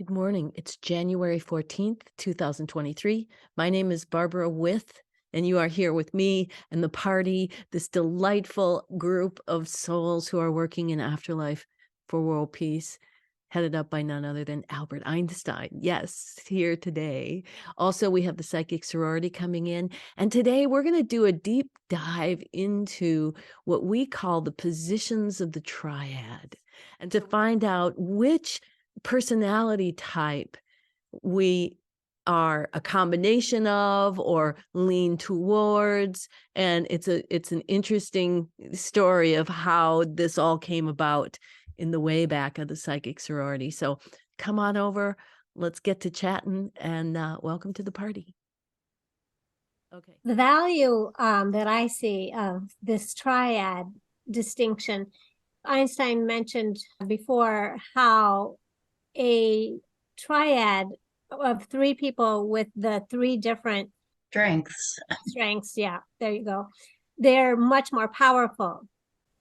Good morning. It's January 14th, 2023. My name is Barbara With, and you are here with me and the party, this delightful group of souls who are working in afterlife for world peace, headed up by none other than Albert Einstein. Yes, here today. Also, we have the psychic sorority coming in, and today we're going to do a deep dive into what we call the positions of the triad, and to find out which personality type we are a combination of or lean towards. And it's an interesting story of how this all came about in the way back of the psychic sorority. So come on over, let's get to chatting, and welcome to the party. Okay. The value that I see of this triad distinction, Einstein mentioned before how a triad of three people with the three different strengths, yeah, there you go. They're much more powerful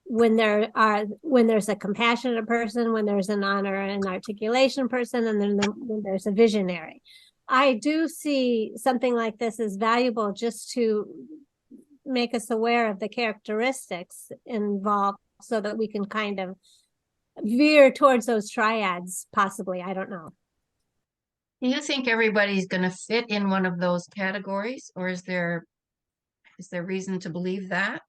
when there's a compassionate person, when there's an honor and articulation person, and then when there's a visionary. I do see something like this as valuable just to make us aware of the characteristics involved so that we can kind of veer towards those triads, possibly. I don't know. Do you think everybody's going to fit in one of those categories, or is there reason to believe that?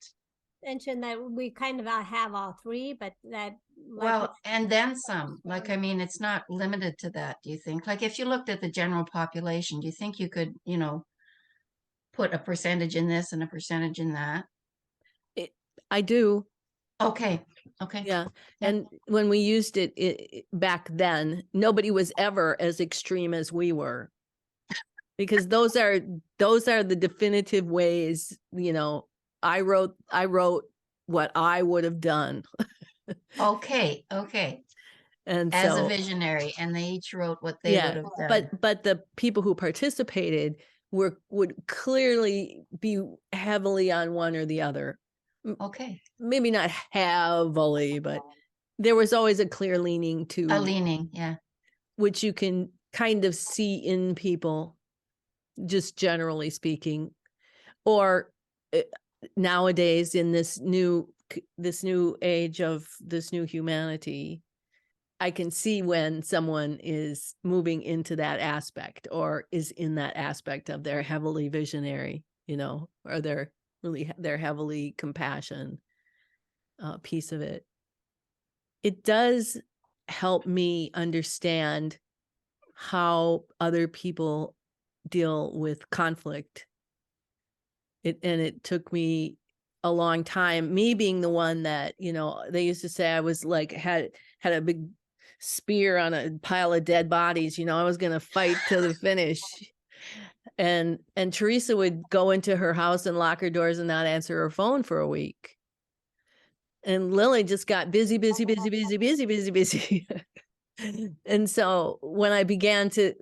Mention that we kind of have all three, but that well, and then some. Like, I mean, it's not limited to that. Do you think? Like, if you looked at the general population, do you think you could, put a percentage in this and a percentage in that? I do. Okay. Yeah. And when we used it back then, nobody was ever as extreme as we were, because those are the definitive ways. I wrote what I would have done. Okay. And as so, a visionary, and they each wrote what they would have done. But the people who participated would clearly be heavily on one or the other. Okay. Maybe not heavily, but there was always a clear leaning to yeah, which you can kind of see in people, just generally speaking. Or nowadays, in this new age of this new humanity, I can see when someone is moving into that aspect or is in that aspect of their heavily visionary, or their heavily compassion piece of it. It does help me understand how other people deal with conflict. And it took me a long time, me being the one that, they used to say I was like, had a big spear on a pile of dead bodies. I was going to fight to the finish. And Teresa would go into her house and lock her doors and not answer her phone for a week. And Lily just got busy. And so when I began to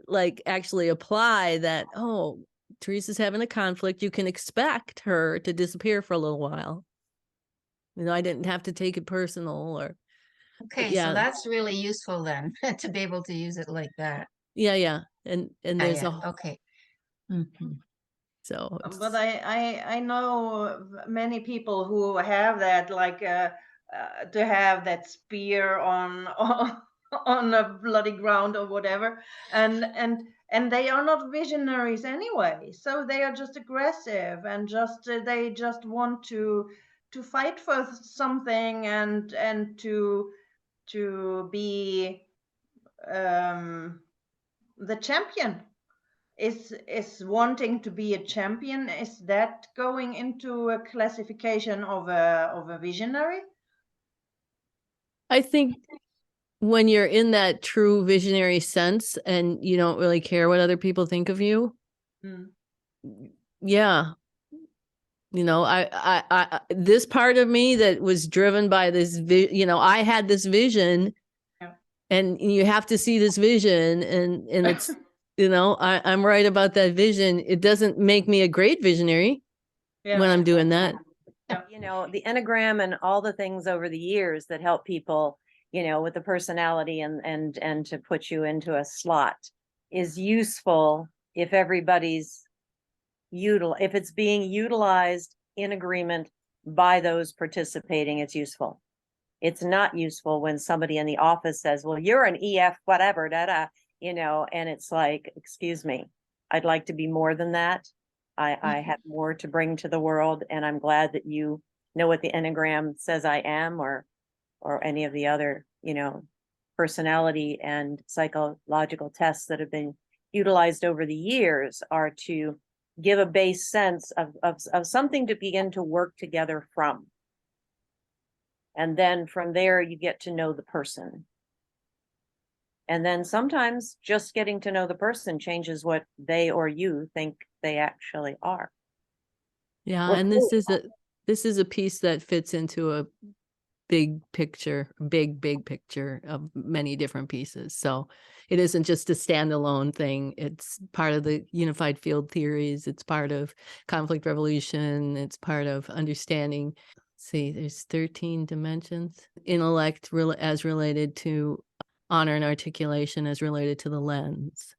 actually apply that, Teresa's having a conflict, you can expect her to disappear for a little while. I didn't have to take it personal or. Okay, so that's really useful then to be able to use it like that. Yeah. And there's okay. Mm-hmm. So, but I know many people who have that, to have that spear on a bloody ground or whatever, and they are not visionaries anyway. So they are just aggressive and they just want to fight for something and to be the champion. Is wanting to be a champion, is that going into a classification of a visionary? I think when you're in that true visionary sense and you don't really care what other people think of you, yeah, I this part of me that was driven by this I had this vision, and you have to see this vision, and it's I'm right about that vision. It doesn't make me a great visionary when I'm doing that. The Enneagram and all the things over the years that help people you know, with the personality and to put you into a slot is useful if everybody's if it's being utilized in agreement by those participating, it's useful. It's not useful when somebody in the office says, well, you're an EF, whatever, you know, and it's like, excuse me, I'd like to be more than that. I have more to bring to the world, and I'm glad that you know what the Enneagram says I am, or any of the other, you know, personality and psychological tests that have been utilized over the years are to give a base sense of something to begin to work together from. And then from there, you get to know the person. And then sometimes just getting to know the person changes what they or you think they actually are. Yeah, Or and this is a piece that fits into a big picture, big picture of many different pieces. So it isn't just a standalone thing. It's part of the unified field theories. It's part of conflict resolution. It's part of understanding. See, there's 13 dimensions. Intellect as related to honor and articulation as related to the lens.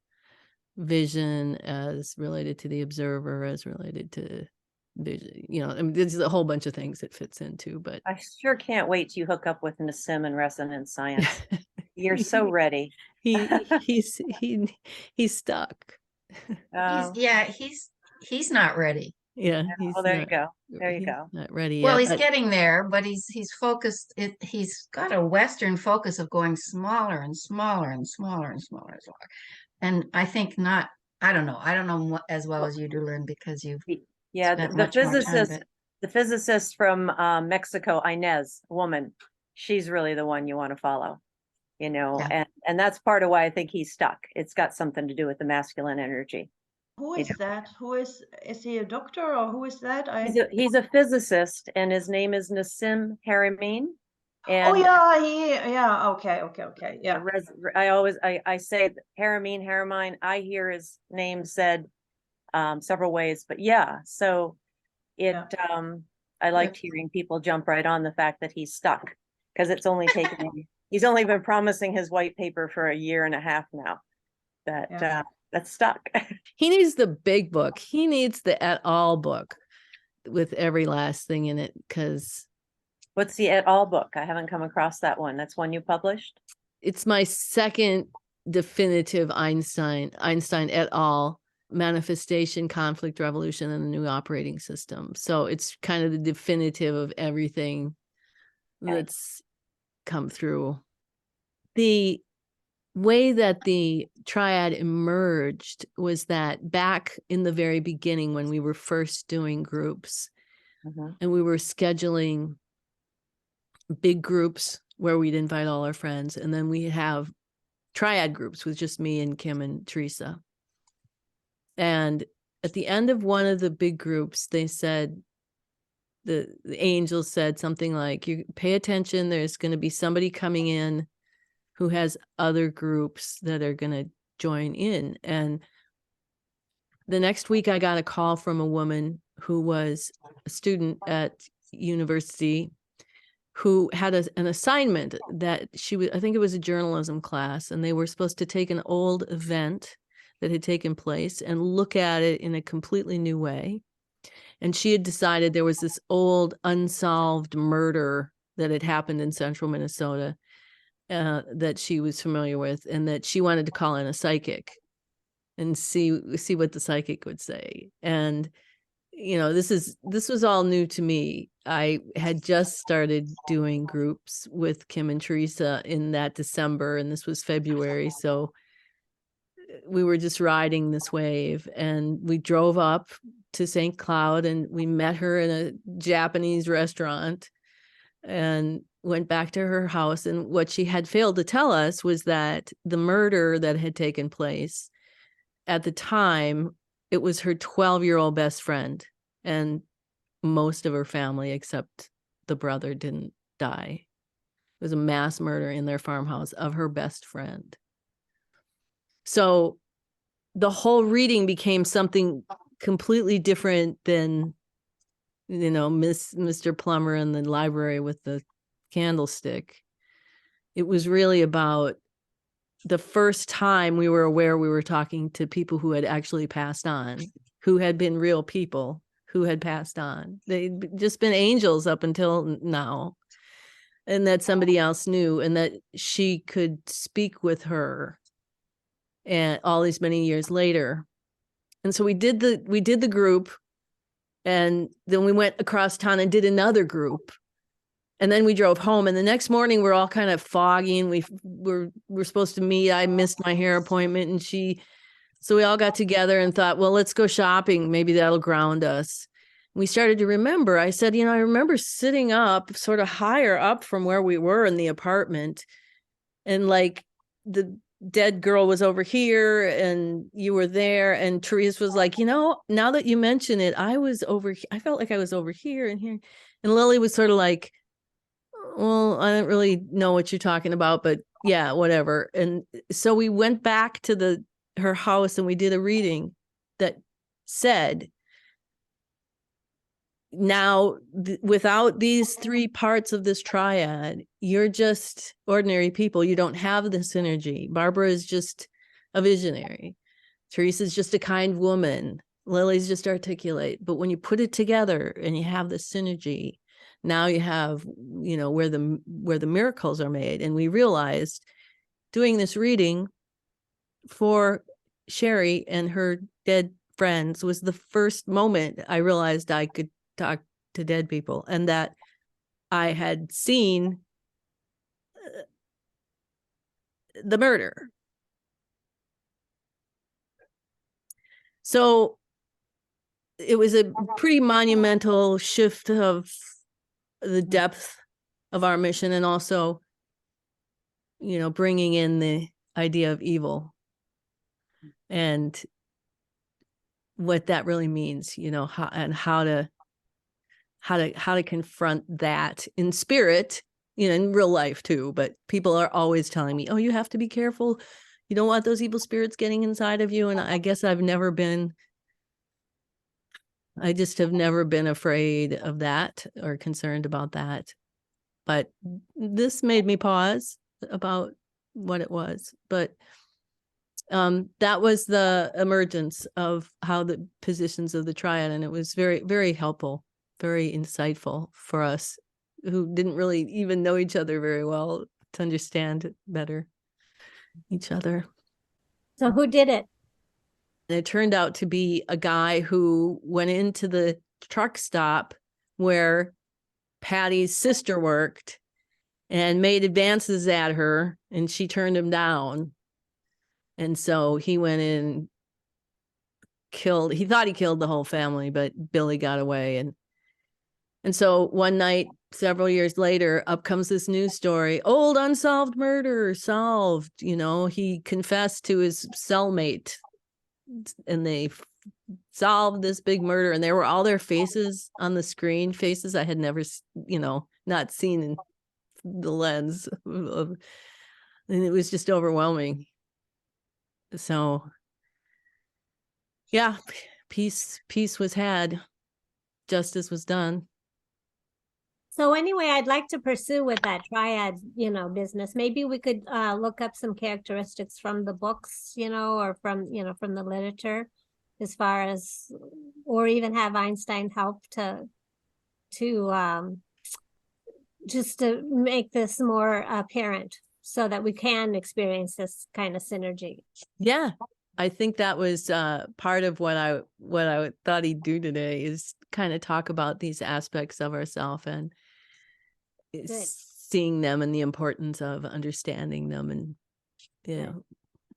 Vision as related to the observer, as related to vision. You know, I mean, there's a whole bunch of things it fits into, but I sure can't wait till you hook up with Nassim and resonance science. You're so ready. he's stuck. He's not ready. Yeah, Well, there you go. There you go. Not ready Well, yet. he's but getting there, but he's focused. He's got a Western focus of going smaller and smaller and smaller and smaller and smaller. And I think not. I don't know as well as you do, Lynn, because you've Yeah, spent the much more time, physicist, the physicist from Mexico, Inez, woman, she's really the one you want to follow, you know, Yeah. and that's part of why I think he's stuck. It's got something to do with the masculine energy. Who is that? Who is he a doctor or who is that? He's a physicist, and his name is Nassim Haramein. Oh And yeah, okay, yeah. I say Haramein. I hear his name said several ways, but yeah, so I liked hearing people jump right on the fact that he's stuck, because it's only taken he's only been promising his white paper for a year and a half now. That's stuck. he needs the big book. He needs the et al book with every last thing in it, because What's the et al book? I haven't come across that one. That's one you published? it's my second definitive Einstein et al. Manifestation, conflict, revolution, and the new operating system. So it's kind of the definitive of everything that's come through. The way that the triad emerged was that back in the very beginning, when we were first doing groups, and we were scheduling big groups where we'd invite all our friends, and then we have triad groups with just me and Kim and Teresa. And at the end of one of the big groups, they said, the angels said something like, you pay attention, there's going to be somebody coming in who has other groups that are going to join in. And the next week I got a call from a woman who was a student at university who had an assignment that I think it was a journalism class, and they were supposed to take an old event that had taken place and look at it in a completely new way. And she had decided there was this old unsolved murder that had happened in central Minnesota that she was familiar with, and that she wanted to call in a psychic and see what the psychic would say. And you know, this was all new to me. I had just started doing groups with Kim and Teresa in that December, and this was February. So we were just riding this wave, and we drove up to St. Cloud, and we met her in a Japanese restaurant and went back to her house. And what she had failed to tell us was that the murder that had taken place at the time, it was her 12-year-old best friend, and most of her family except the brother didn't die. It was a mass murder in their farmhouse of her best friend. So the whole reading became something completely different than, you know, Mr. Plummer in the library with the candlestick. it was really about the first time we were aware we were talking to people who had actually passed on, who had been real people who had passed on. They'd just been angels up until now. And that somebody else knew, and that she could speak with her, and all these many years later. And so we did the group, and then we went across town and did another group. And then we drove home, and the next morning we're all kind of foggy, and we're supposed to meet. I missed my hair appointment, and so we all got together and thought, well, let's go shopping. Maybe that'll ground us. We started to remember. I said, I remember sitting up sort of higher up from where we were in the apartment, and like the dead girl was over here and you were there, and Therese was like, now that you mention it, I felt like I was over here and here. And Lily was sort of like, well, I don't really know what you're talking about, but yeah, whatever. And so we went back to her house, and we did a reading that said, now, without these three parts of this triad, you're just ordinary people. You don't have this energy. Barbara is just a visionary. Teresa's just a kind woman. Lily's just articulate. But when you put it together and you have this synergy, now you have, where the miracles are made. And we realized doing this reading for Sherry and her dead friends was the first moment I realized I could talk to dead people, and that I had seen the murder. So it was a pretty monumental shift of the depth of our mission, and also, bringing in the idea of evil and what that really means, how to confront that in spirit, in real life too. But people are always telling me, oh, you have to be careful. You don't want those evil spirits getting inside of you. And I guess I just have never been afraid of that or concerned about that. But this made me pause about what it was. But that was the emergence of how the positions of the triad, and it was very, very helpful, very insightful for us who didn't really even know each other very well to understand better each other. So who did it? And it turned out to be a guy who went into the truck stop where Patty's sister worked and made advances at her, and she turned him down. And so he went in, he thought he killed the whole family, but Billy got away. And so one night, several years later, up comes this news story, old unsolved murder solved. He confessed to his cellmate, and they solved this big murder. And there were all their faces on the screen, faces I had never, not seen in the lens of, and it was just overwhelming. So yeah, peace was had, justice was done. So anyway, I'd like to pursue with that triad, business. Maybe we could look up some characteristics from the books, or from the literature, as far as, or even have Einstein help to just to make this more apparent, so that we can experience this kind of synergy. Yeah, I think that was part of what I thought he'd do today, is kind of talk about these aspects of ourselves and seeing them, and the importance of understanding them.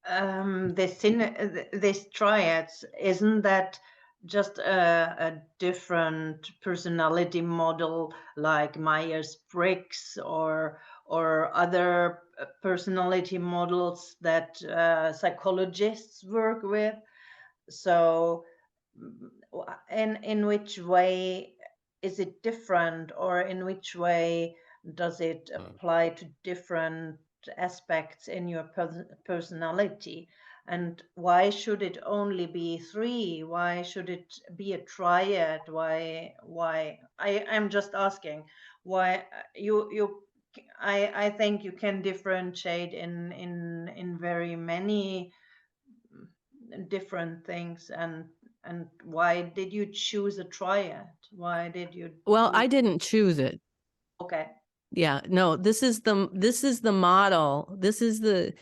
And this triads, isn't that just a different personality model, like Myers-Briggs or other personality models that psychologists work with? So in which way is it different, or in which way does it apply to different aspects in your personality? And why should it only be 3? Why should it be a triad? Why I'm just asking why you I think you can differentiate in very many different things. And why did you choose a triad? Why did you Well, choose- I didn't choose it. Okay. Yeah, no, this is the model. This is the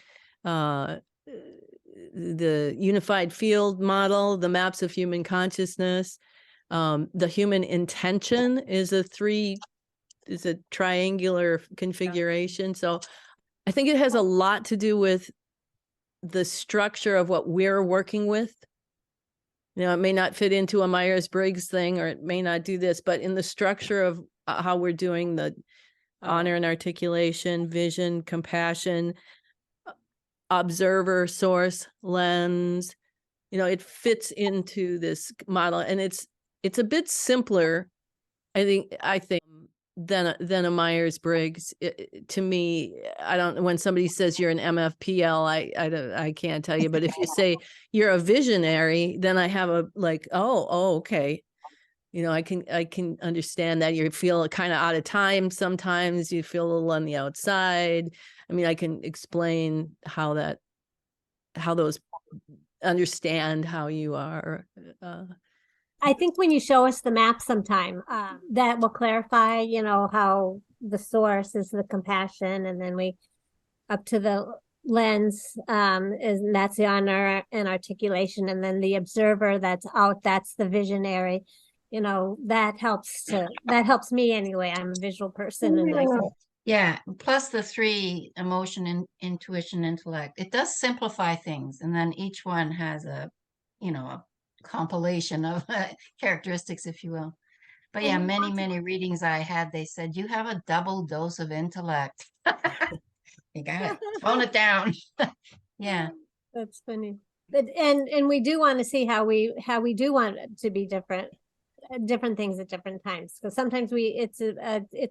unified field model, the maps of human consciousness. The human intention is a triangular configuration. So I think it has a lot to do with the structure of what we're working with. You know, it may not fit into a Myers-Briggs thing, or it may not do this, but in the structure of how we're doing the honor and articulation, vision, compassion, observer, source, lens, you know, it fits into this model, and it's a bit simpler, I think, than a Myers-Briggs. To me, I don't. When somebody says you're an MFPL, I can't tell you. But if you say you're a visionary, then I have a like, oh, okay. You know, I can understand that you feel kind of out of time. Sometimes you feel a little on the outside. I mean, I can explain how those understand how you are. I think when you show us the map sometime, that will clarify, you know, how the source is the compassion, and then we up to the lens, that's the honor and articulation, and then the observer that's out, that's the visionary. You know, that helps me anyway. I'm a visual person, and Yeah, plus the 3, emotion, intuition, intellect. It does simplify things, and then each one has a compilation of characteristics, if you will. But yeah, many readings I had, they said, you have a double dose of intellect. You gotta tone it down. Yeah. that's funny. But and we do want to see how we do want it to be different things at different times, because sometimes it's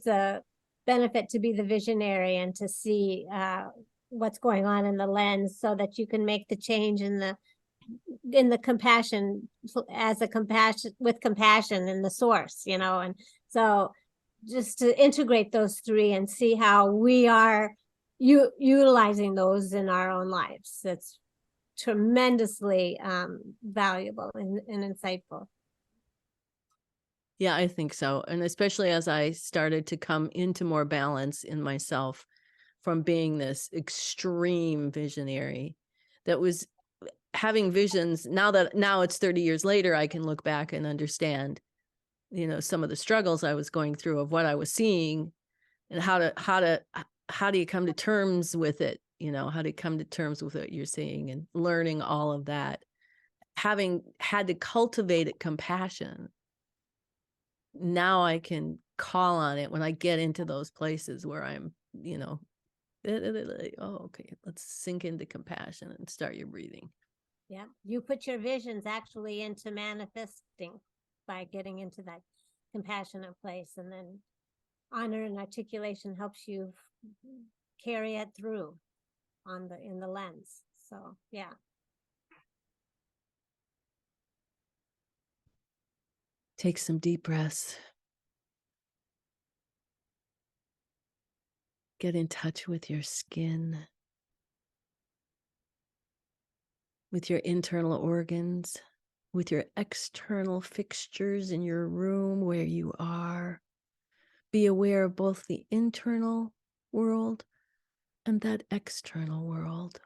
a benefit to be the visionary and to see what's going on in the lens, so that you can make the change in the compassion, with compassion in the source, you know. And so just to integrate those 3 and see how we are utilizing those in our own lives, that's tremendously valuable and insightful. Yeah, I think so. And especially as I started to come into more balance in myself from being this extreme visionary that was having visions. Now it's 30 years later, I can look back and understand, you know, some of the struggles I was going through of what I was seeing, and how do you come to terms with it? You know, how do you come to terms with what you're seeing, and learning all of that, having had to cultivate compassion. Now I can call on it when I get into those places where I'm, you know, oh, okay, let's sink into compassion and start your breathing. Yeah, you put your visions actually into manifesting by getting into that compassionate place, and then honor and articulation helps you carry it through in the lens. So yeah. Take some deep breaths. Get in touch with your skin, with your internal organs, with your external fixtures in your room where you are. Be aware of both the internal world and that external world.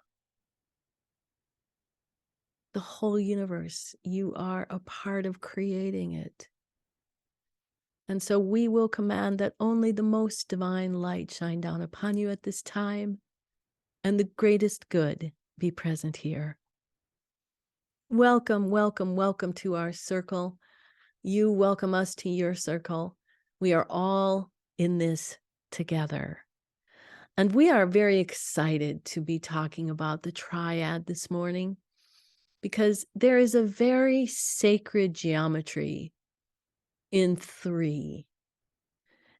The whole universe, you are a part of creating it. And so we will command that only the most divine light shine down upon you at this time, and the greatest good be present here. Welcome, welcome, welcome to our circle. You welcome us to your circle. We are all in this together. And we are very excited to be talking about the triad this morning, because there is a very sacred geometry in 3.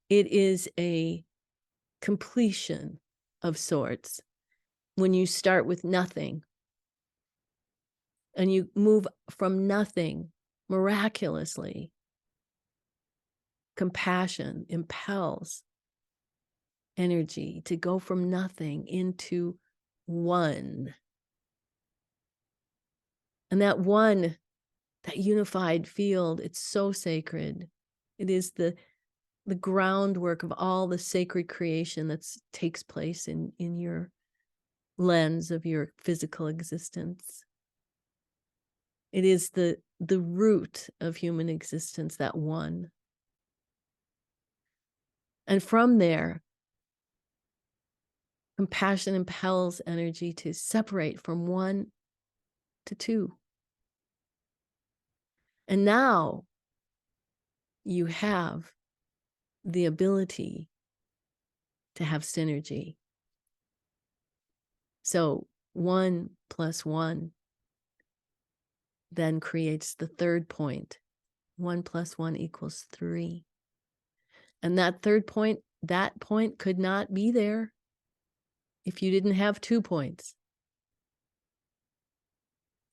It is a completion of sorts. When you start with nothing and you move from nothing miraculously, compassion impels energy, to go from nothing into one. And that one, that unified field, it's so sacred. It is the groundwork of all the sacred creation that takes place in your lens of your physical existence. It is the root of human existence, that one. And from there, compassion impels energy to separate from one to two. And now you have the ability to have synergy. So 1 + 1 then creates the third point. 1 + 1 = 3. And that third point, that point could not be there if you didn't have 2 points.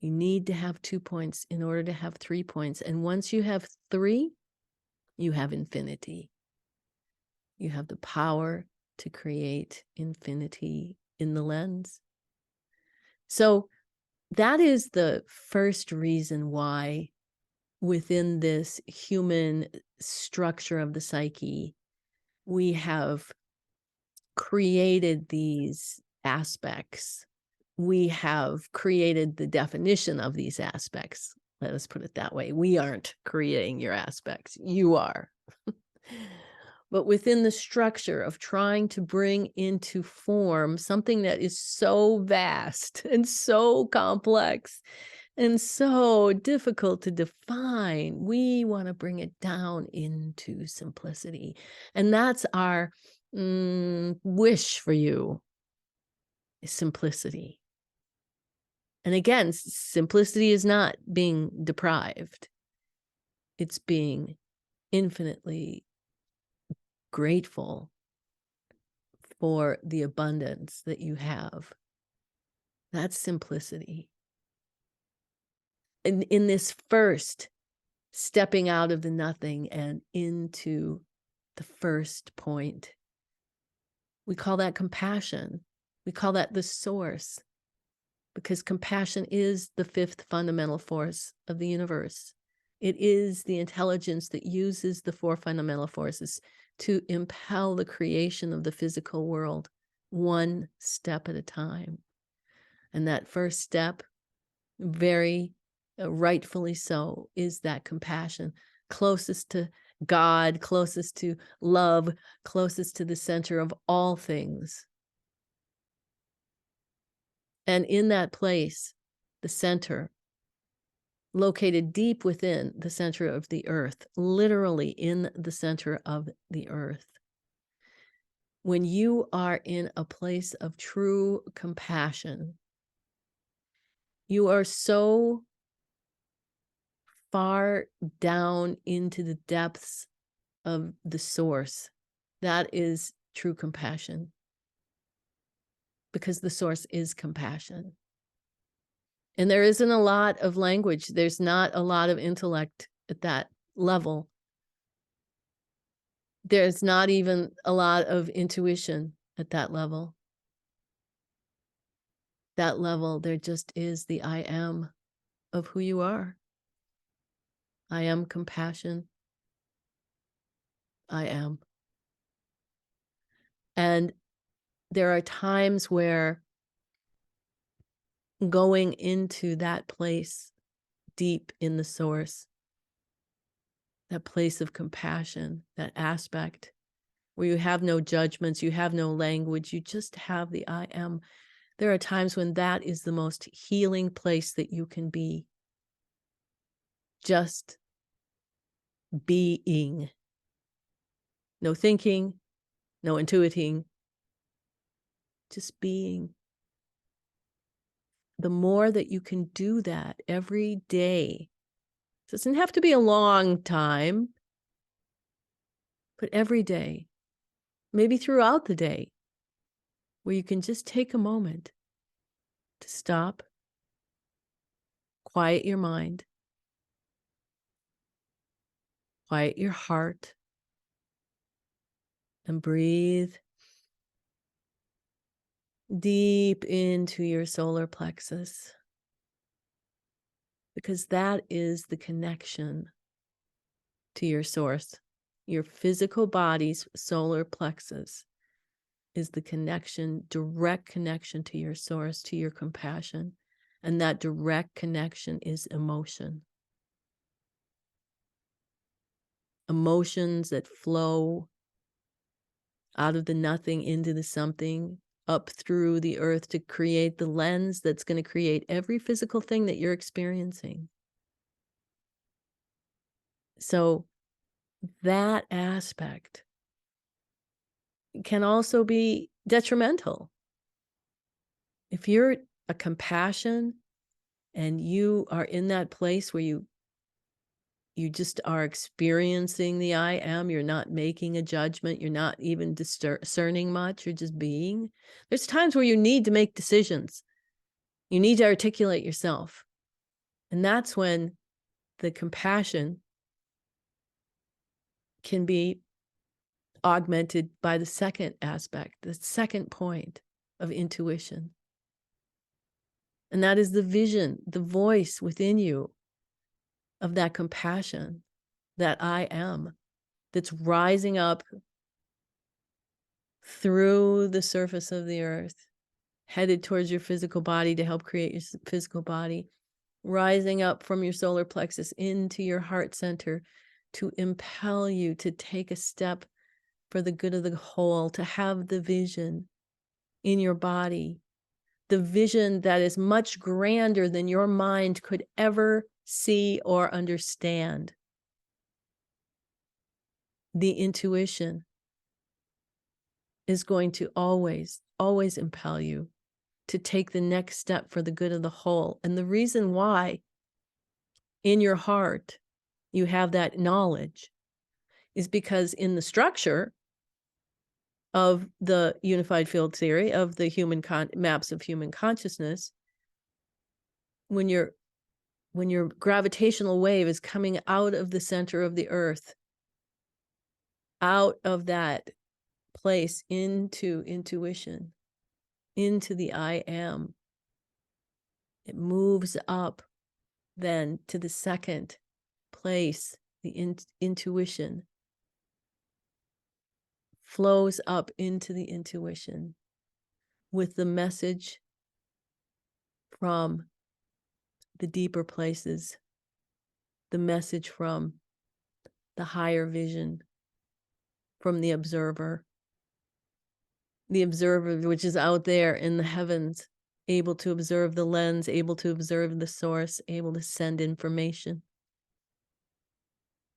You need to have 2 points in order to have 3 points. And once you have 3, you have infinity. You have the power to create infinity in the lens. So that is the first reason why within this human structure of the psyche, we have created these aspects. We have created the definition of these aspects. Let us put it that way. We aren't creating your aspects. You are. But within the structure of trying to bring into form something that is so vast and so complex and so difficult to define, we want to bring it down into simplicity. And that's our wish for you, is simplicity. And again, simplicity is not being deprived. It's being infinitely grateful for the abundance that you have. That's simplicity. And in this first stepping out of the nothing and into the first point, we call that compassion. We call that the source, because compassion is the fifth fundamental force of the universe. It is the intelligence that uses the 4 fundamental forces to impel the creation of the physical world, one step at a time. And that first step, very rightfully so, is that compassion, closest to God, closest to love, closest to the center of all things. And in that place, the center, located deep within the center of the earth, literally in the center of the earth. When you are in a place of true compassion, you are so far down into the depths of the source. That is true compassion, because the source is compassion. And there isn't a lot of language. There's not a lot of intellect at that level. There's not even a lot of intuition at that level. That level, there just is the I am of who you are. I am compassion. I am. And there are times where going into that place deep in the source, that place of compassion, that aspect where you have no judgments, you have no language, you just have the I am. There are times when that is the most healing place that you can be. Just being. No thinking, no intuiting, just being. The more that you can do that every day, it doesn't have to be a long time, but every day, maybe throughout the day, where you can just take a moment to stop, quiet your mind, quiet your heart, and breathe deep into your solar plexus, because that is the connection to your source. Your physical body's solar plexus is the connection, direct connection to your source, to your compassion. And that direct connection is emotion. Emotions that flow out of the nothing into the something, up through the earth to create the lens that's going to create every physical thing that you're experiencing. So that aspect can also be detrimental. If you're a compassion and you are in that place where you just are experiencing the I am, you're not making a judgment, you're not even discerning much, you're just being. There's times where you need to make decisions. You need to articulate yourself. And that's when the compassion can be augmented by the second aspect, the second point of intuition. And that is the vision, the voice within you of that compassion, that I am, that's rising up through the surface of the earth, headed towards your physical body to help create your physical body, rising up from your solar plexus into your heart center to impel you to take a step for the good of the whole, to have the vision in your body, the vision that is much grander than your mind could ever see or understand. The intuition is going to always, always impel you to take the next step for the good of the whole. And the reason why in your heart you have that knowledge is because in the structure of the unified field theory of the human maps of human consciousness, when your gravitational wave is coming out of the center of the earth, out of that place into intuition, into the I am, it moves up then to the second place, the intuition, flows up into the intuition with the message from the deeper places, the message from the higher vision, from the observer which is out there in the heavens, able to observe the lens, able to observe the source, able to send information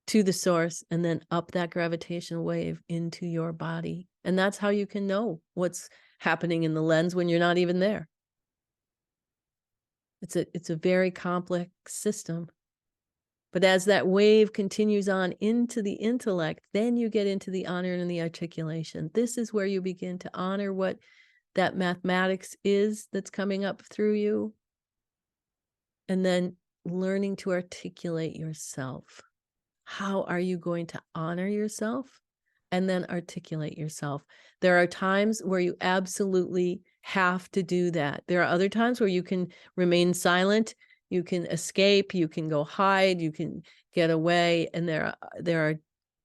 to the source, and then up that gravitational wave into your body. And that's how you can know what's happening in the lens when you're not even there. It's a very complex system. But as that wave continues on into the intellect, then you get into the honor and the articulation. This is where you begin to honor what that mathematics is that's coming up through you. And then learning to articulate yourself. How are you going to honor yourself and then articulate yourself? There are times where you absolutely have to do that. There are other times where you can remain silent, you can escape, you can go hide, you can get away. And there are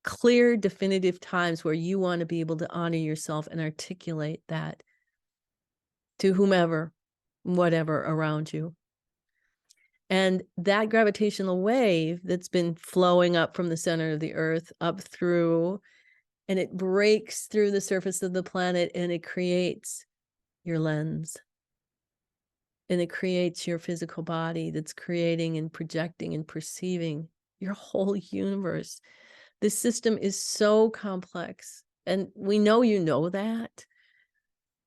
clear, definitive times where you want to be able to honor yourself and articulate that to whomever, whatever around you. And that gravitational wave that's been flowing up from the center of the earth up through, and it breaks through the surface of the planet, and it creates your lens. And it creates your physical body that's creating and projecting and perceiving your whole universe. This system is so complex. And we know you know that,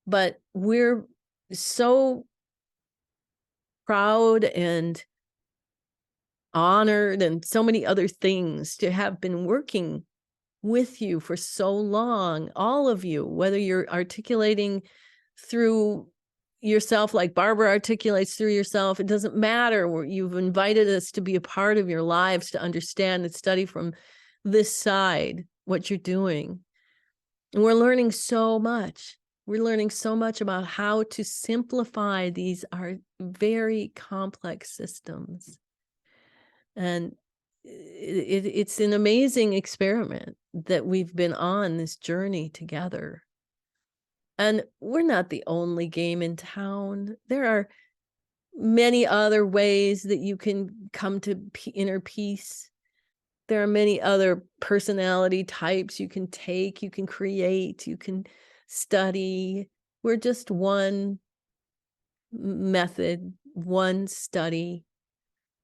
but we're so proud and honored and so many other things to have been working with you for so long, all of you, whether you're articulating through yourself like Barbara articulates through yourself, it doesn't matter. You've invited us to be a part of your lives, to understand and study from this side what you're doing. And we're learning so much. We're learning so much about how to simplify these are very complex systems. And it's an amazing experiment that we've been on this journey together. And we're not the only game in town. There are many other ways that you can come to inner peace. There are many other personality types you can take, you can create, you can study. We're just one method, one study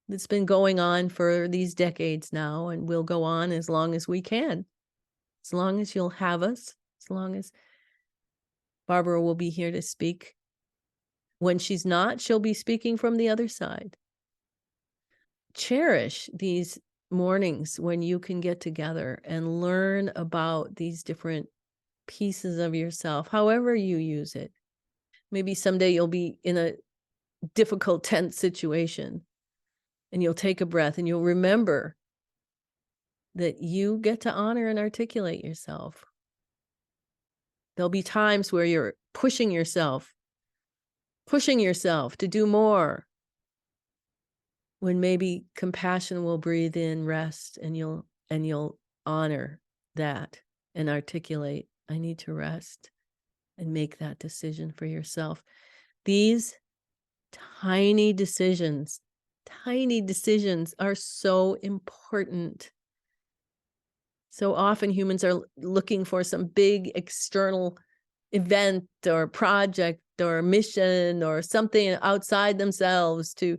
that's been going on for these decades now, and will go on as long as we can, as long as you'll have us, as long as Barbara will be here to speak. When she's not, she'll be speaking from the other side. Cherish these mornings when you can get together and learn about these different pieces of yourself, however you use it. Maybe someday you'll be in a difficult, tense situation, and you'll take a breath and you'll remember that you get to honor and articulate yourself. There'll be times where you're pushing yourself to do more, when maybe compassion will breathe in rest, and you'll honor that and articulate, I need to rest, and make that decision for yourself. These tiny decisions are so important. So often humans are looking for some big external event or project or mission or something outside themselves to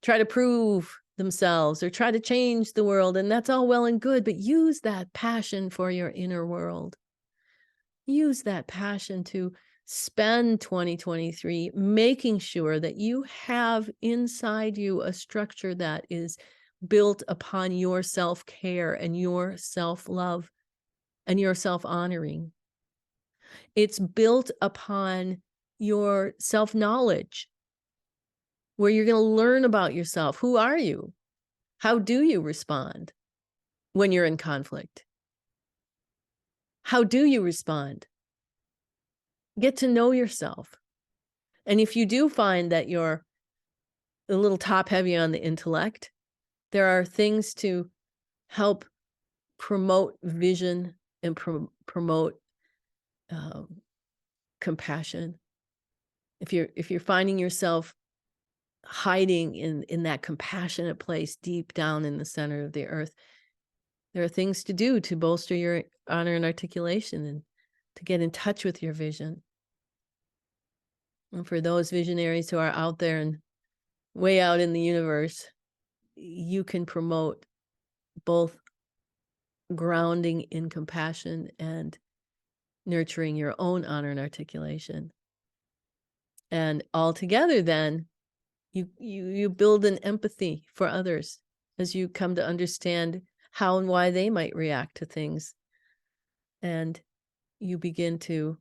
try to prove themselves or try to change the world. And that's all well and good, but use that passion for your inner world. Use that passion to spend 2023 making sure that you have inside you a structure that is built upon your self-care and your self-love and your self-honoring. It's built upon your self-knowledge, where you're going to learn about yourself. Who are you? How do you respond when you're in conflict? How do you respond? Get to know yourself. And if you do find that you're a little top heavy on the intellect, there are things to help promote vision and promote compassion. If you're finding yourself hiding in that compassionate place deep down in the center of the earth, there are things to do to bolster your honor and articulation and to get in touch with your vision. And for those visionaries who are out there and way out in the universe, you can promote both grounding in compassion and nurturing your own honor and articulation. And all together then, you build an empathy for others as you come to understand how and why they might react to things. And you begin to,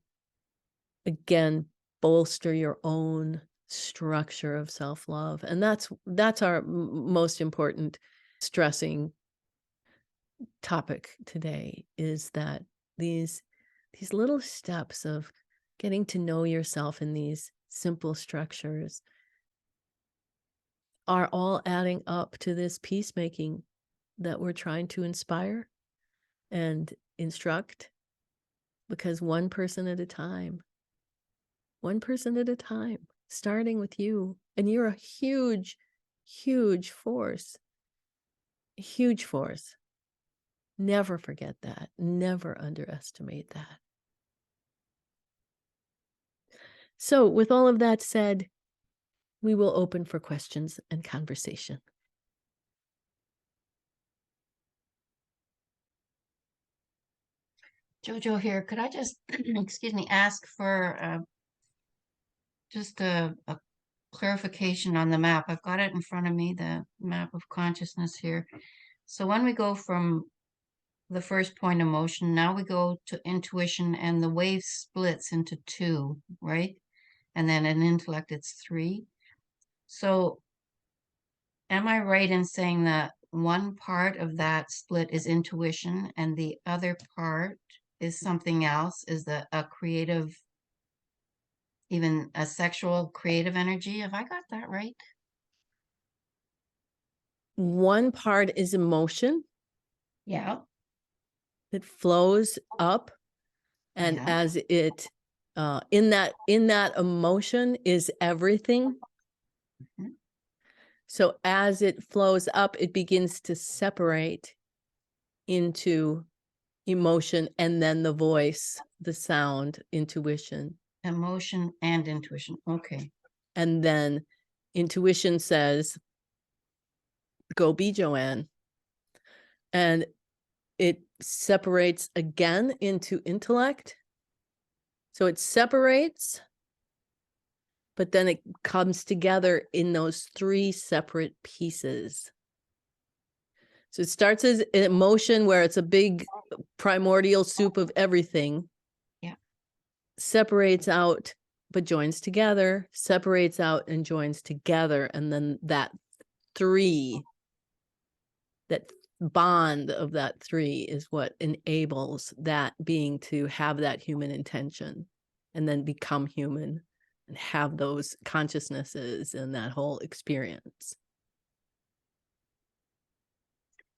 again, bolster your own structure of self-love. And that's our most important stressing topic today, is that these little steps of getting to know yourself in these simple structures are all adding up to this peacemaking that we're trying to inspire and instruct, because one person at a time, starting with you. And you're a huge, huge force, Never forget that. Never underestimate that. So with all of that said, we will open for questions and conversation. Jojo here. Could I just, excuse me, ask for just a clarification on the map? I've got it in front of me, the map of consciousness here. So when we go from the first point of motion, now we go to intuition, and the wave splits into 2, right? And then in intellect, it's 3. So am I right in saying that one part of that split is intuition and the other part is something else, is a creative even a sexual creative energy. Have I got that right? One part is emotion Yeah. that flows up, and Yeah. as it in that emotion is everything. Mhm. So as it flows up, it begins to separate into emotion and then the voice, the sound, intuition. Emotion and intuition. Okay. And then intuition says, go be Joanne. And it separates again into intellect. So it separates, but then it comes together in those three separate pieces. So it starts as an emotion where it's a big primordial soup of everything. Yeah. Separates out, but joins together, separates out and joins together. And then that bond of that three is what enables that being to have that human intention and then become human and have those consciousnesses and that whole experience.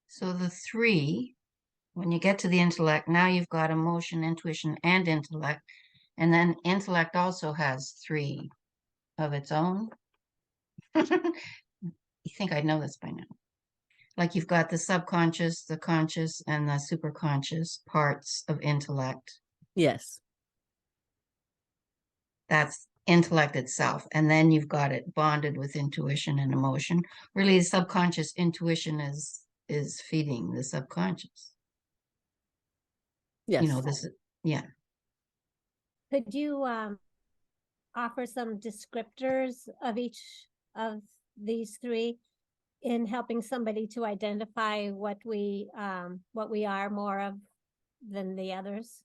So the three, when you get to the intellect, now you've got emotion, intuition, and intellect. And then intellect also has three of its own. You think I'd know this by now. Like you've got the subconscious, the conscious, and the superconscious parts of intellect. Yes. That's intellect itself. And then you've got it bonded with intuition and emotion. Really, the subconscious intuition is feeding the subconscious. Yes. You know, this, yeah. Could you offer some descriptors of each of these three in helping somebody to identify what we are more of than the others?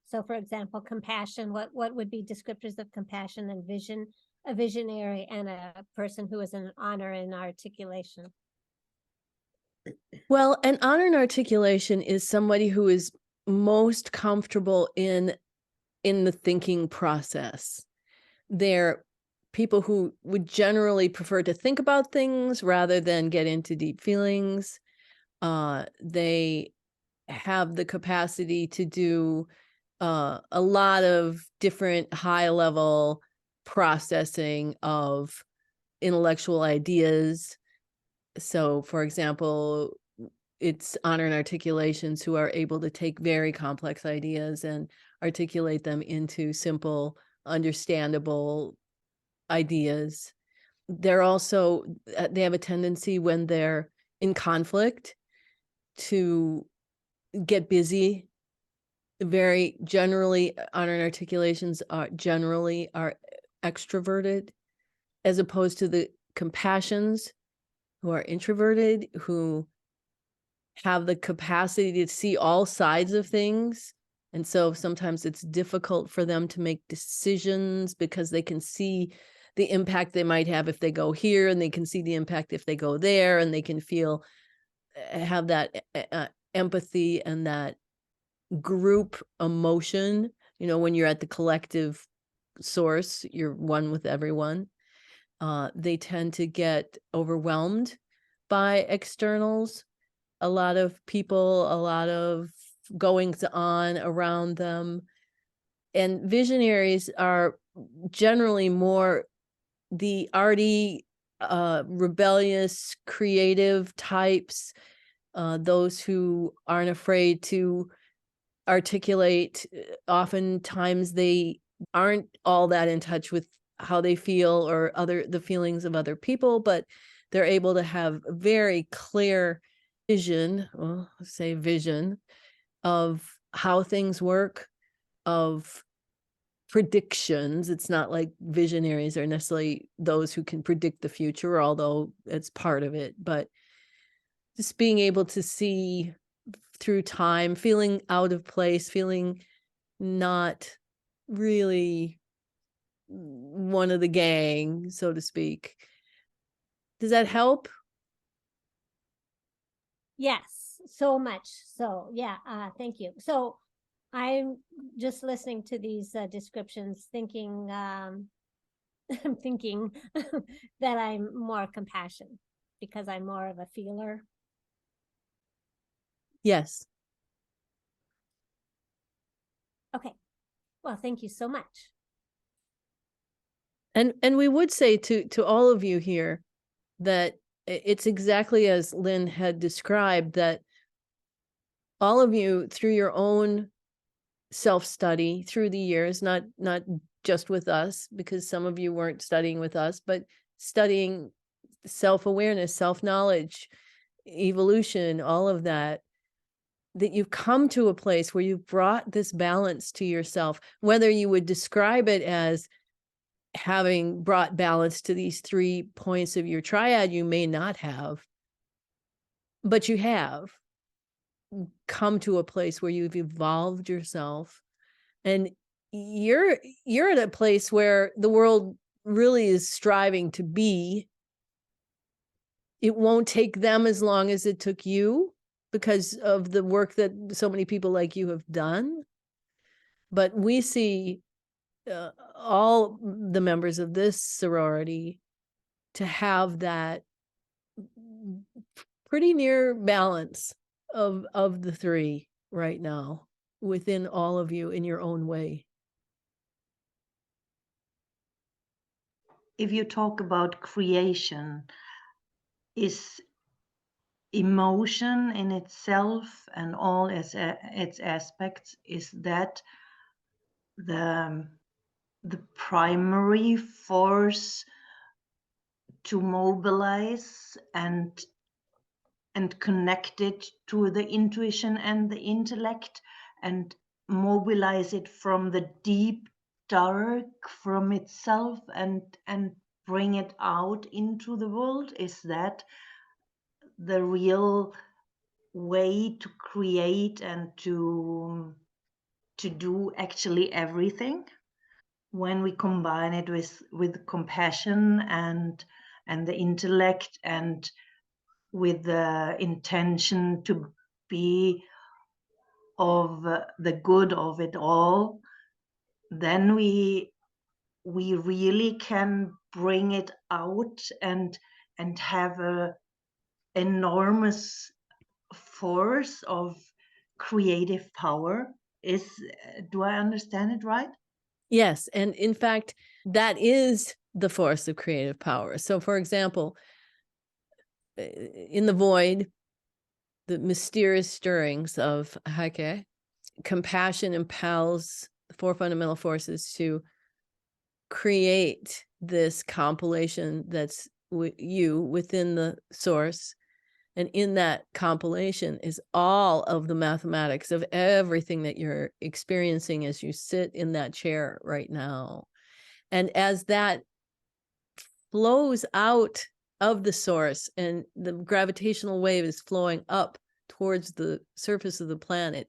So for example, compassion, what would be descriptors of compassion and vision, a visionary and a person who is an honor in articulation? Well, an honor and articulation is somebody who is most comfortable in the thinking process. They're people who would generally prefer to think about things rather than get into deep feelings. They have the capacity to do a lot of different high level processing of intellectual ideas. So, for example, it's honor and articulations who are able to take very complex ideas and articulate them into simple, understandable ideas. They're also, they have a tendency when they're in conflict to get busy. Very generally, honor and articulations are extroverted, as opposed to the compassions who are introverted, who have the capacity to see all sides of things. And so sometimes it's difficult for them to make decisions because they can see the impact they might have if they go here, and they can see the impact if they go there, and they can feel, have that empathy and that group emotion. You know, when you're at the collective source, you're one with everyone. They tend to get overwhelmed by externals, a lot of people, a lot of goings on around them. And visionaries are generally more the arty, rebellious, creative types, those who aren't afraid to articulate. Oftentimes they aren't all that in touch with how they feel or the feelings of other people, but they're able to have very clear vision, well, say vision of how things work, of predictions. It's not like visionaries are necessarily those who can predict the future, although it's part of it, but just being able to see through time, feeling out of place, feeling not really one of the gang, so to speak. Does that help? Yes, so much. So yeah, thank you. So I'm just listening to these descriptions, thinking I'm thinking that I'm more compassion because I'm more of a feeler. Yes. Okay. Well, thank you so much. And we would say to all of you here that it's exactly as Lynn had described, that all of you, through your own self-study through the years, not just with us, because some of you weren't studying with us, but studying self-awareness, self-knowledge, evolution, all of that, that you've come to a place where you've brought this balance to yourself, whether you would describe it as having brought balance to these 3 points of your triad, you may not have, but you have come to a place where you've evolved yourself, and you're at a place where the world really is striving to be. It won't take them as long as it took you because of the work that so many people like you have done. But we see all the members of this sorority to have that pretty near balance of the 3 right now within all of you in your own way. If you talk about creation, is emotion in itself and all its aspects, is that the primary force to mobilize and connect it to the intuition and the intellect and mobilize it from the deep dark from itself and bring it out into the world? Is that the real way to create and to do actually everything? When we combine it with compassion and the intellect and with the intention to be of the good of it all, then we really can bring it out and have a enormous force of creative power. Do I understand it right? Yes, and in fact, that is the force of creative power. So for example, in the void, the mysterious stirrings of Hake, compassion impels the 4 fundamental forces to create this compilation that's you within the source. And in that compilation is all of the mathematics of everything that you're experiencing as you sit in that chair right now. And as that flows out of the source and the gravitational wave is flowing up towards the surface of the planet,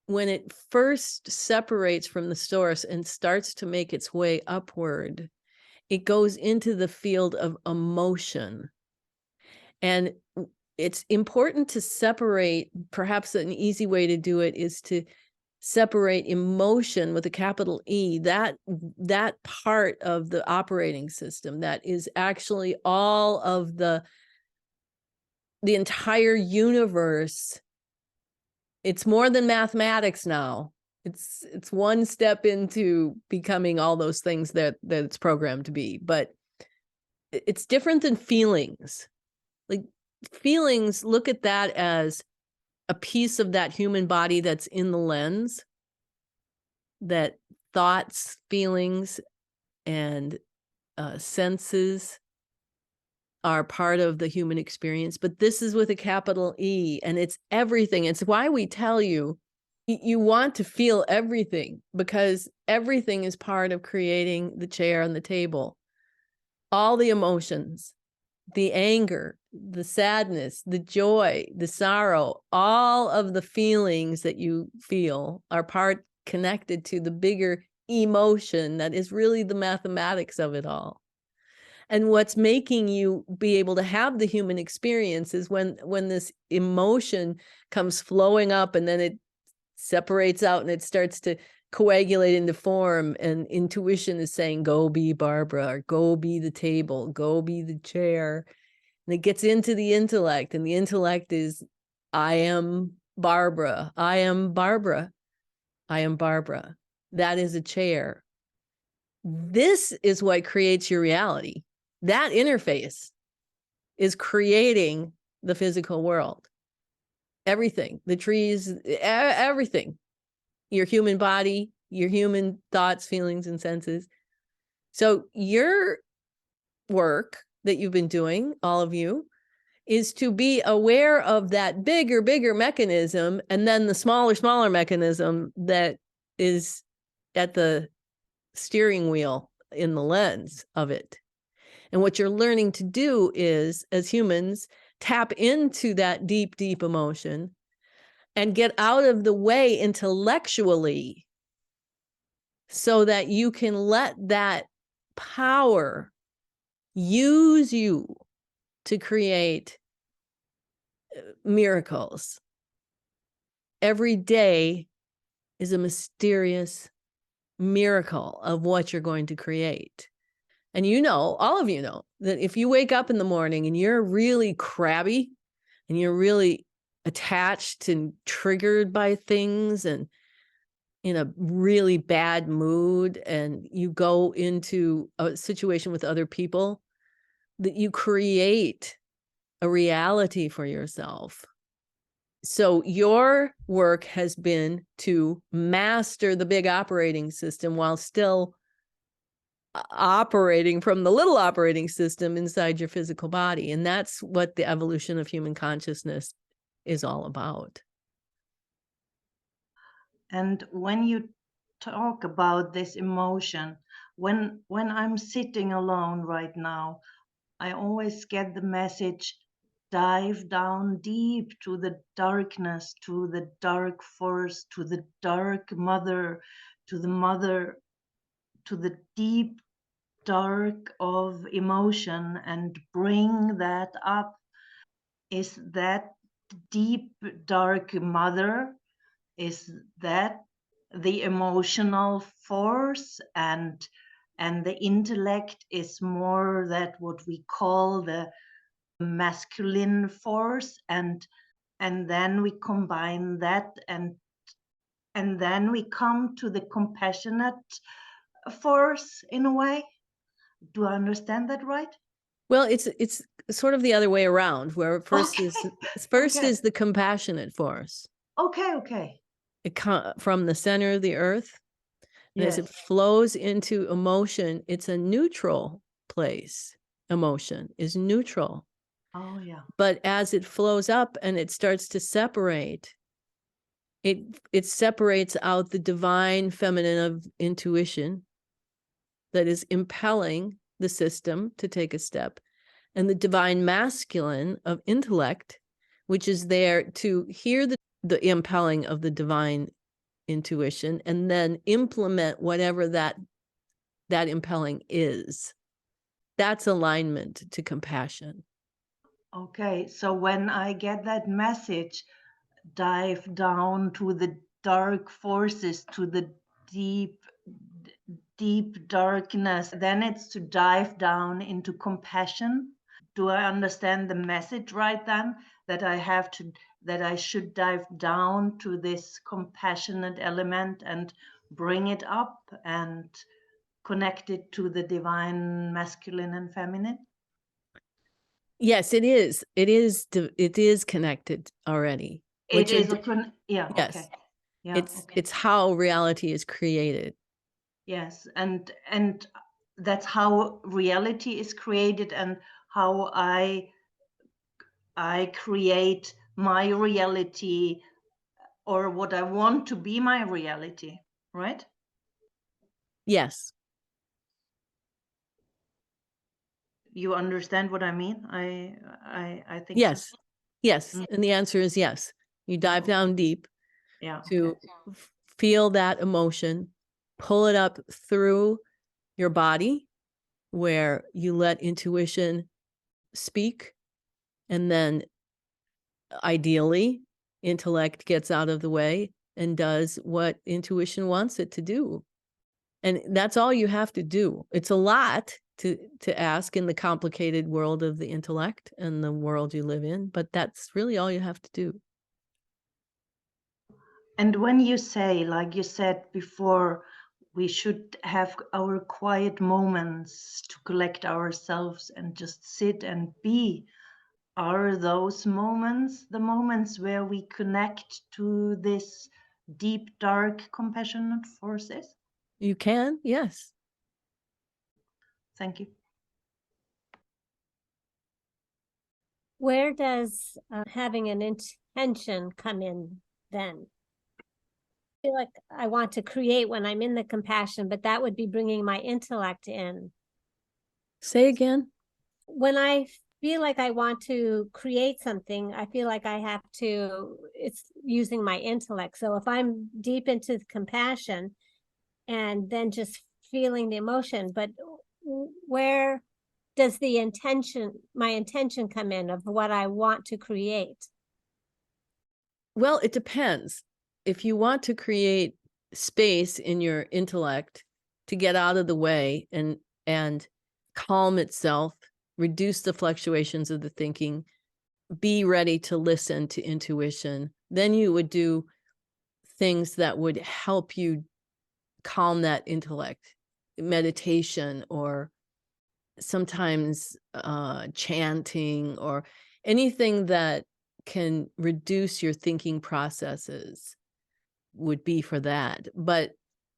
when it first separates from the source and starts to make its way upward, it goes into the field of emotion. And it's important to separate. Perhaps an easy way to do it is to separate emotion with a capital E, that part of the operating system that is actually all of the entire universe. It's more than mathematics now. It's one step into becoming all those things that it's programmed to be, but it's different than feelings. Like feelings, look at that as a piece of that human body that's in the lens, that thoughts, feelings, and senses are part of the human experience. But this is with a capital E, and it's everything. It's why we tell you, you want to feel everything, because everything is part of creating the chair and the table. All the emotions, the anger, the sadness, the joy, the sorrow, all of the feelings that you feel are part connected to the bigger emotion that is really the mathematics of it all. And what's making you be able to have the human experience is when this emotion comes flowing up and then it separates out and it starts to coagulate into form, and intuition is saying, go be Barbara, or go be the table, go be the chair. And it gets into the intellect, and the intellect is, I am Barbara, I am Barbara, I am Barbara. That is a chair. This is what creates your reality. That interface is creating the physical world. Everything, the trees, everything, your human body, your human thoughts, feelings, and senses. So your work that you've been doing, all of you, is to be aware of that bigger mechanism, and then the smaller mechanism that is at the steering wheel in the lens of it. And what you're learning to do is, as humans, tap into that deep emotion and get out of the way intellectually so that you can let that power use you to create miracles. Every day is a mysterious miracle of what you're going to create. And you know, all of you know, that if you wake up in the morning and you're really crabby and you're really attached and triggered by things and in a really bad mood, and you go into a situation with other people, that you create a reality for yourself. So your work has been to master the big operating system while still operating from the little operating system inside your physical body. And that's what the evolution of human consciousness is all about. And when you talk about this emotion, when I'm sitting alone right now, I always get the message, dive down deep to the darkness, to the dark force, to the dark mother, to the deep dark of emotion, and bring that up. Is that deep dark mother, is that the emotional force, and the intellect is more that what we call the masculine force, and then we combine that, and then we come to the compassionate force in a way. Do I understand that right? Well, it's sort of the other way around, where first is the compassionate force. Okay. It from the center of the earth. And Yes. as it flows into emotion, it's a neutral place. Emotion is neutral. Oh, yeah. But as it flows up and it starts to separate, it separates out the divine feminine of intuition that is impelling the system to take a step, and the divine masculine of intellect, which is there to hear the impelling of the divine intuition and then implement whatever that impelling is. That's alignment to compassion. Okay, so when I get that message, dive down to the dark forces, to the deep darkness, then it's to dive down into compassion. Do I understand the message right then? That I should dive down to this compassionate element and bring it up and connect it to the divine masculine and feminine? Yes, it is. It is connected already. It is yeah. Yes. Okay. Yeah. It's how reality is created. Yes, and that's how reality is created, and how I create my reality, or what I want to be my reality, right? Yes. You understand what I mean? I think yes. so. Yes. And the answer is yes. You dive down deep to feel that emotion, pull it up through your body, where you let intuition speak, and then ideally intellect gets out of the way, and does what intuition wants it to do. And that's all you have to do. It's a lot to ask in the complicated world of the intellect and the world you live in, but that's really all you have to do. And when you say, like you said before, we should have our quiet moments to collect ourselves and just sit and be, are those moments the moments where we connect to this deep, dark, compassionate forces? You can, yes. Thank you. Where does having an intention come in then? I feel like I want to create when I'm in the compassion, but that would be bringing my intellect in. Say again. When I feel like I want to create something, I feel like I have to, it's using my intellect. So if I'm deep into compassion and then just feeling the emotion, but where does the intention, my intention come in of what I want to create? Well, it depends. If you want to create space in your intellect to get out of the way and calm itself, reduce the fluctuations of the thinking, be ready to listen to intuition, then you would do things that would help you calm that intellect, meditation, or sometimes chanting, or anything that can reduce your thinking processes would be for that. But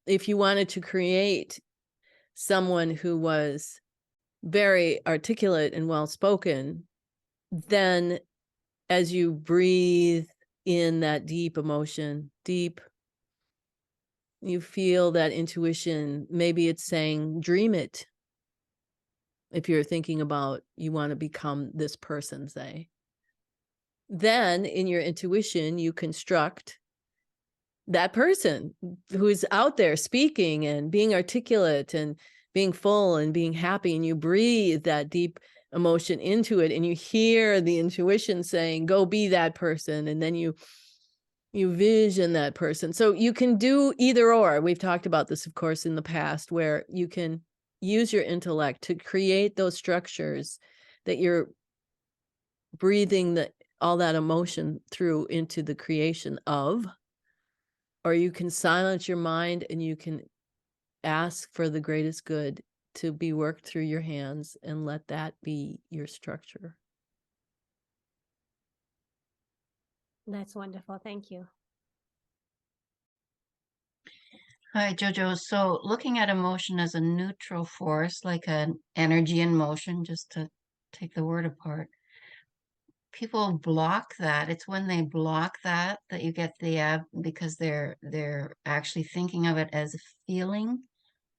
if you wanted to create someone who was very articulate and well-spoken, then as you breathe in that deep emotion, you feel that intuition, maybe it's saying, dream it. If you're thinking about, you want to become this person, say, then in your intuition, you construct that person who's out there speaking and being articulate and being full and being happy, and you breathe that deep emotion into it, and you hear the intuition saying, go be that person, and then you vision that person. So you can do either or. We've talked about this, of course, in the past, where you can use your intellect to create those structures that you're breathing all that emotion through into the creation of, or you can silence your mind and you can ask for the greatest good to be worked through your hands and let that be your structure. That's wonderful. Thank you. Hi, Jojo. So looking at emotion as a neutral force, like an energy in motion, just to take the word apart, people block that. It's when they block that you get the because they're actually thinking of it as a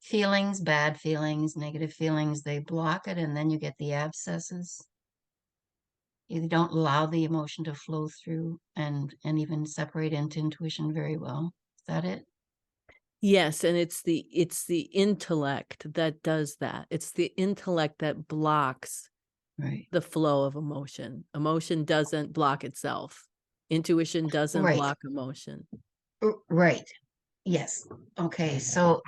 feelings, bad feelings, negative feelings. They block it, and then you get the abscesses. You don't allow the emotion to flow through and even separate into intuition very well. Is that it? Yes, and it's the intellect that does that. It's the intellect that blocks Right. the flow of emotion. Emotion doesn't block itself. Intuition doesn't Right. block emotion. Right. Yes. Okay. So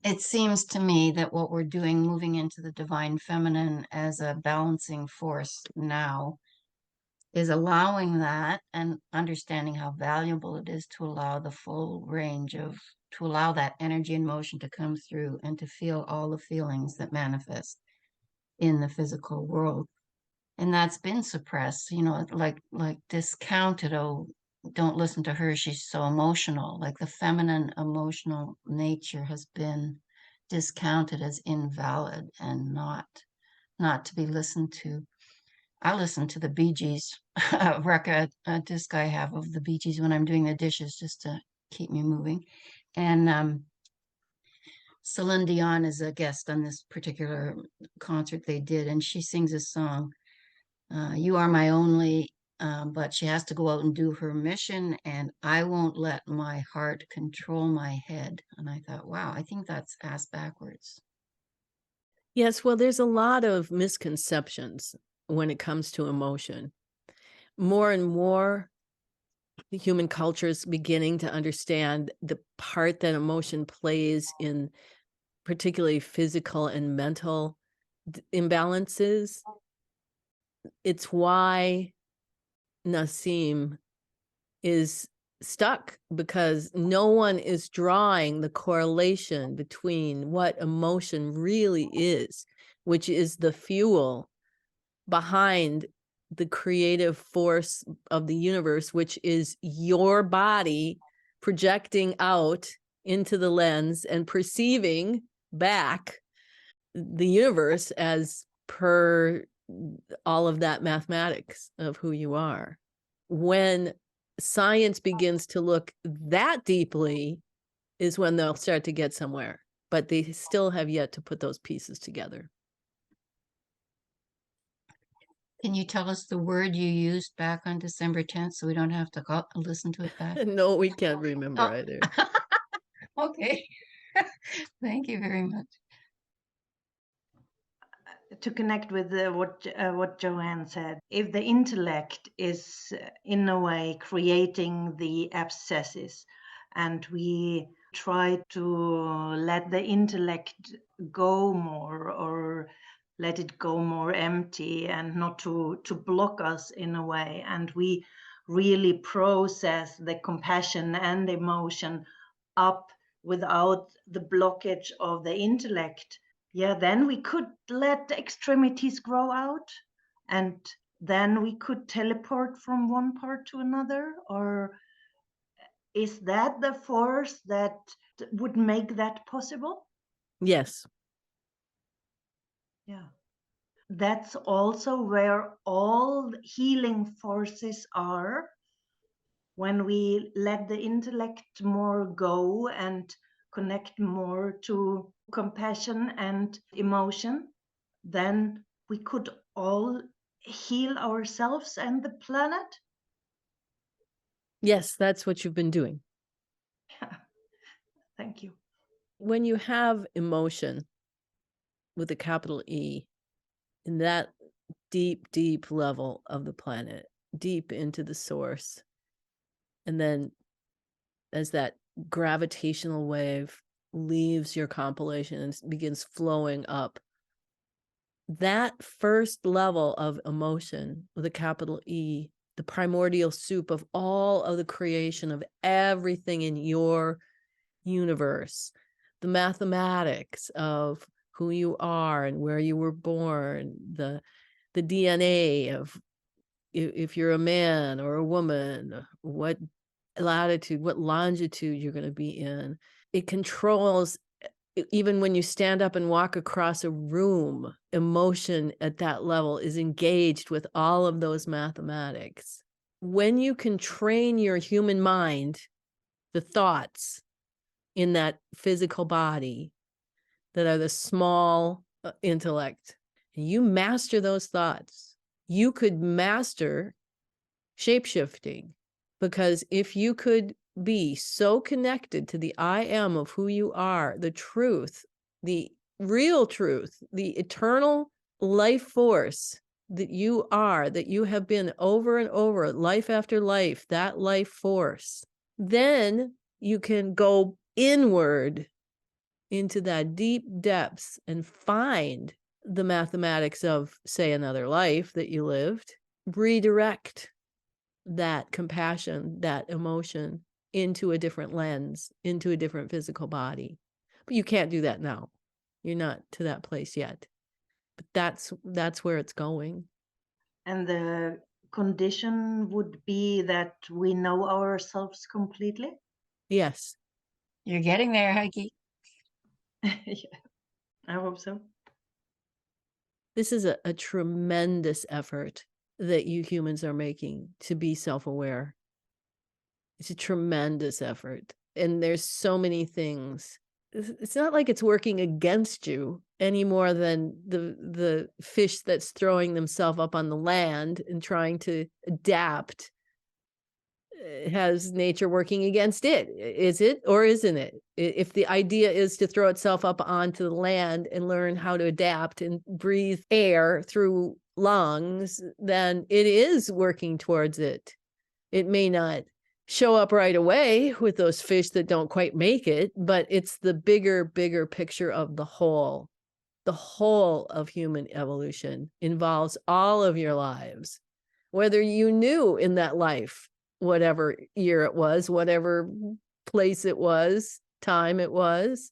it seems to me that what we're doing, moving into the divine feminine as a balancing force now, is allowing that and understanding how valuable it is to allow the full range to allow that energy and motion to come through and to feel all the feelings that manifest in the physical world. And that's been suppressed, like discounted. Oh, don't listen to her, she's so emotional. Like the feminine emotional nature has been discounted as invalid and not to be listened to. I listen to the Bee Gees record, disc I have of the Bee Gees when I'm doing the dishes, just to keep me moving. And Celine Dion is a guest on this particular concert they did, and she sings a song, You Are My Only, but she has to go out and do her mission, and I won't let my heart control my head. And I thought, wow, I think that's ass backwards. Yes, well, there's a lot of misconceptions when it comes to emotion. More and more, the human culture is beginning to understand the part that emotion plays in particularly physical and mental imbalances. It's why Nassim is stuck, because no one is drawing the correlation between what emotion really is, which is the fuel behind the creative force of the universe, which is your body projecting out into the lens and perceiving back the universe as per all of that mathematics of who you are. When science begins to look that deeply is when they'll start to get somewhere, but they still have yet to put those pieces together. Can you tell us the word you used back on December 10th so we don't have to listen to it back? No, we can't remember Oh. either. Okay. Thank you very much. To connect with what Joanne said, if the intellect is in a way creating the abscesses, and we try to let the intellect go more, or let it go more empty, and not to block us in a way, and we really process the compassion and emotion up without the blockage of the intellect, yeah, then we could let the extremities grow out, and then we could teleport from one part to another. Or is that the force that would make that possible? Yes. Yeah. That's also where all healing forces are. When we let the intellect more go and connect more to compassion and emotion, then we could all heal ourselves and the planet. Yes, that's what you've been doing. Yeah. Thank you. When you have emotion with a capital E in that deep, deep level of the planet, deep into the source, and then as that gravitational wave leaves your compilation and begins flowing up, that first level of emotion with a capital E, the primordial soup of all of the creation of everything in your universe, the mathematics of who you are and where you were born, the DNA of if you're a man or a woman, what latitude, what longitude you're going to be in. It controls, even when you stand up and walk across a room, emotion at that level is engaged with all of those mathematics. When you can train your human mind, the thoughts in that physical body that are the small intellect, and you master those thoughts, you could master shapeshifting. Because if you could be so connected to the I am of who you are, the truth, the real truth, the eternal life force that you are, that you have been over and over, life after life, that life force, then you can go inward into that deep depths and find the mathematics of, say, another life that you lived, redirect that compassion, that emotion into a different lens, into a different physical body. But you can't do that now. You're not to that place yet. But that's where it's going. And the condition would be that we know ourselves completely. Yes. You're getting there, Heike. Yeah, I hope so. This is a tremendous effort that you humans are making to be self-aware. It's a tremendous effort. And there's so many things. It's not like it's working against you any more than the fish that's throwing themselves up on the land and trying to adapt has nature working against it. Is it or isn't it? If the idea is to throw itself up onto the land and learn how to adapt and breathe air through lungs, then it is working towards it. It may not show up right away with those fish that don't quite make it, but it's the bigger picture of the whole. The whole of human evolution involves all of your lives, whether you knew in that life, whatever year it was, whatever place it was, time it was,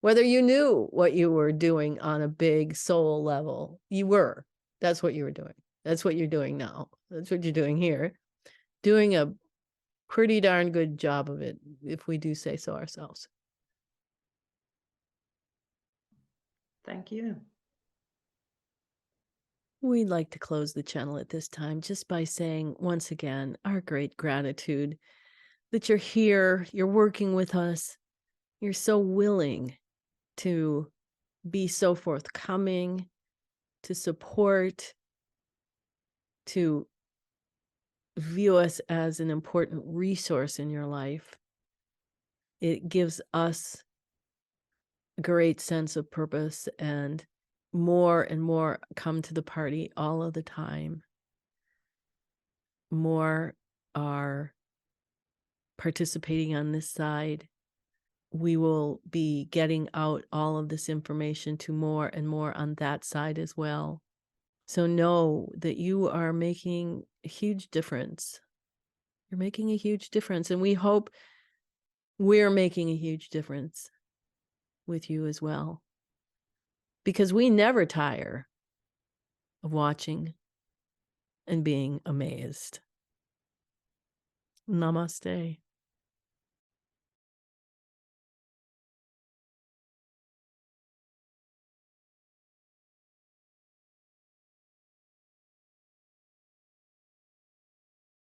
whether you knew what you were doing on a big soul level, you were. That's what you were doing. That's what you're doing now. That's what you're doing here. Doing a pretty darn good job of it, if we do say so ourselves. Thank you. We'd like to close the channel at this time just by saying, once again, our great gratitude that you're here, you're working with us, you're so willing to be so forthcoming, to support, to view us as an important resource in your life. It gives us a great sense of purpose, and more come to the party all of the time. More are participating on this side. We will be getting out all of this information to more and more on that side as well. So know that you are making a huge difference. You're making a huge difference, and we hope we're making a huge difference with you as well, because we never tire of watching and being amazed. Namaste.